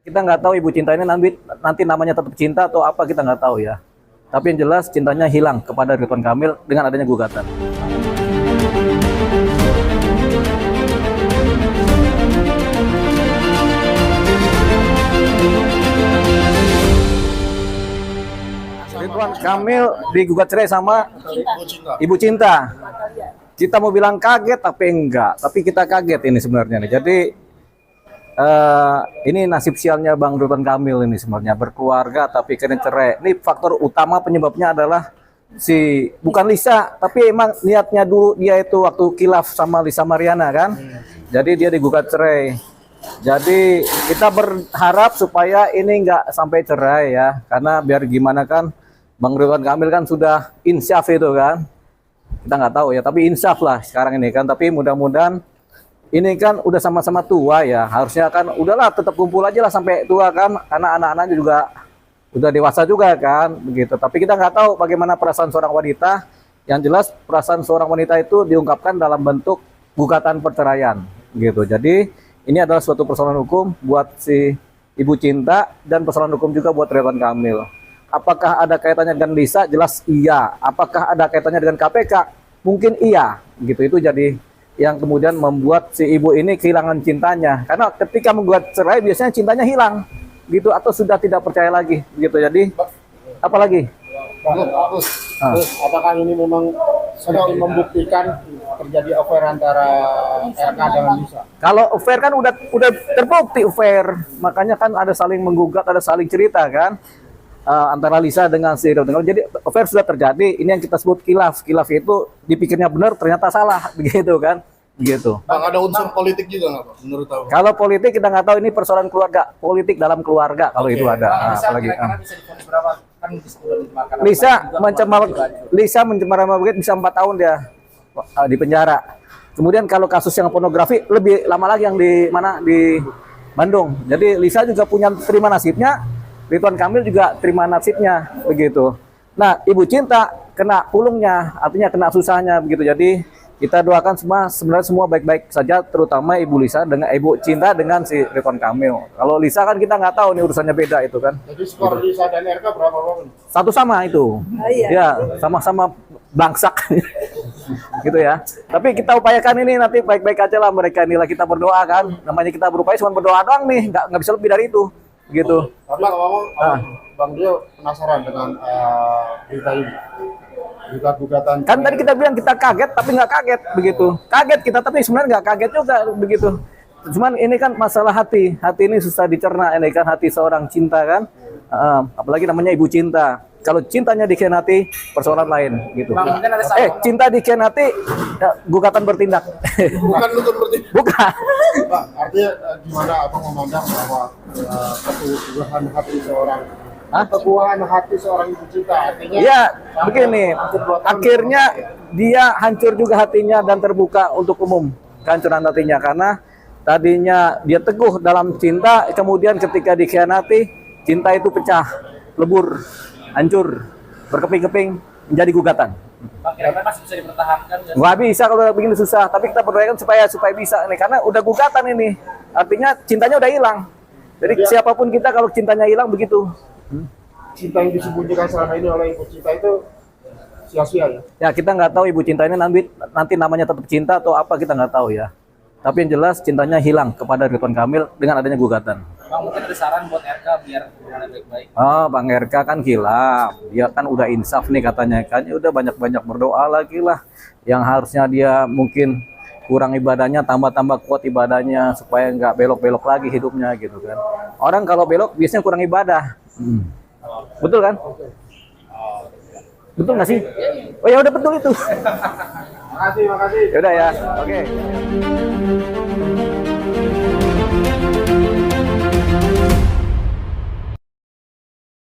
Kita nggak tahu Ibu Cinta ini nanti namanya tetap cinta atau apa, kita nggak tahu ya. Tapi yang jelas cintanya hilang kepada Ridwan Kamil dengan adanya gugatan. Ridwan Kamil digugat cerai sama Ibu Cinta. Kita mau bilang kaget tapi enggak. Tapi kita kaget ini sebenarnya nih. Jadi ini nasib sialnya Bang Ridwan Kamil ini sebenarnya, berkeluarga tapi kena cerai. Ini faktor utama penyebabnya adalah bukan Lisa, tapi emang niatnya dulu dia itu waktu khilaf sama Lisa Mariana kan. Jadi dia digugat cerai. Jadi kita berharap supaya ini nggak sampai cerai ya, karena biar gimana kan Bang Ridwan Kamil kan sudah insyaf itu kan. Kita nggak tahu ya, tapi insyaf lah sekarang ini kan. Tapi mudah-mudahan ini kan udah sama-sama tua ya, harusnya kan udahlah tetap kumpul aja lah sampai tua kan, karena anak-anaknya juga udah dewasa juga kan begitu. Tapi kita nggak tahu bagaimana perasaan seorang wanita. Yang jelas perasaan seorang wanita itu diungkapkan dalam bentuk gugatan perceraian gitu. Jadi ini adalah suatu persoalan hukum buat si Ibu Cinta dan persoalan hukum juga buat Ridwan Kamil. Apakah ada kaitannya dengan Lisa? Jelas iya. Apakah ada kaitannya dengan KPK? Mungkin iya gitu. Itu jadi yang kemudian membuat si ibu ini kehilangan cintanya, karena ketika membuat cerai biasanya cintanya hilang gitu, atau sudah tidak percaya lagi gitu. Jadi apalagi apakah ini memang sudah membuktikan terjadi affair antara RK dengan Lisa? Kalau affair kan udah terbukti affair, makanya kan ada saling menggugat, ada saling cerita kan antara Lisa dengan si Ridwan Kamil. Jadi affair sudah terjadi. Ini yang kita sebut khilaf. Khilaf itu dipikirnya benar ternyata salah begitu kan begitu. Bang, ada unsur politik juga nggak Pak menurut Abang? Kalau politik kita nggak tahu, ini persoalan keluarga, politik dalam keluarga kalau itu ada. Apalagi Lisa mencemar nama baik bisa 4 tahun dia di penjara. Kemudian kalau kasus yang pornografi lebih lama lagi, yang di mana, di Bandung. Jadi Lisa juga punya terima nasibnya, Ridwan Kamil juga terima nasibnya begitu. Nah, Ibu Cinta kena pulungnya, artinya kena susahnya begitu. Jadi kita doakan sebenarnya semua baik-baik saja, terutama Ibu Lisa dengan Ibu Cinta dengan si Ridwan Kamil. Kalau Lisa kan kita nggak tahu, nih urusannya beda itu kan. Jadi skor gitu. Lisa dan RK berapa Bang? Satu sama itu. Ya, sama-sama bangsak gitu ya. Tapi kita upayakan ini nanti baik-baik aja lah mereka ini lah, kita berdoa kan. Namanya kita berupaya cuma berdoa doang nih, nggak bisa lebih dari itu. Gitu. Tapi Bang Dio penasaran dengan berita ini, gugatan. Kan tadi kita bilang kita kaget tapi nggak kaget begitu. Kaget kita tapi sebenarnya nggak kaget juga begitu. Cuman ini kan masalah hati ini susah dicerna, ini kan hati seorang cinta kan. Apalagi namanya Ibu Cinta. Kalau cintanya dikhianati persoalan lain gitu. Bang, cinta dikhianati gugatan bertindak. Bukan untuk bertindak. Bukan. Bang, artinya gimana Abang memandang bahwa keteguhan hati seorang Ibu Cinta, artinya ya begini, akhirnya dia hancur juga hatinya dan terbuka untuk umum kehancuran hatinya, karena tadinya dia teguh dalam cinta, kemudian ketika dikhianati cinta itu pecah, lebur, hancur, berkeping-keping menjadi gugatan. Kira-kira masih bisa dipertahankan? Nggak bisa kalau begini, susah. Tapi kita berdoakan supaya bisa nih, karena udah gugatan ini, artinya cintanya udah hilang. Jadi siapapun kita kalau cintanya hilang begitu. Cinta yang disembunyikan selama ini oleh Ibu Cinta itu sia-sia ya? Ya kita nggak tahu Ibu Cinta ini nanti namanya tetap cinta atau apa, kita nggak tahu ya. Tapi yang jelas cintanya hilang kepada Ridwan Kamil dengan adanya gugatan. Bang, mungkin ada saran buat RK biar hubungannya baik-baik. Bang RK kan khilaf, dia kan udah insaf nih katanya kan, ya udah banyak-banyak berdoa lagi lah. Yang harusnya dia mungkin kurang ibadahnya, tambah-tambah kuat ibadahnya supaya nggak belok-belok lagi hidupnya gitu kan. Orang kalau belok biasanya kurang ibadah. Betul kan? Betul nggak sih? Oh ya udah betul itu. Makasih. Ya udah ya. Oke.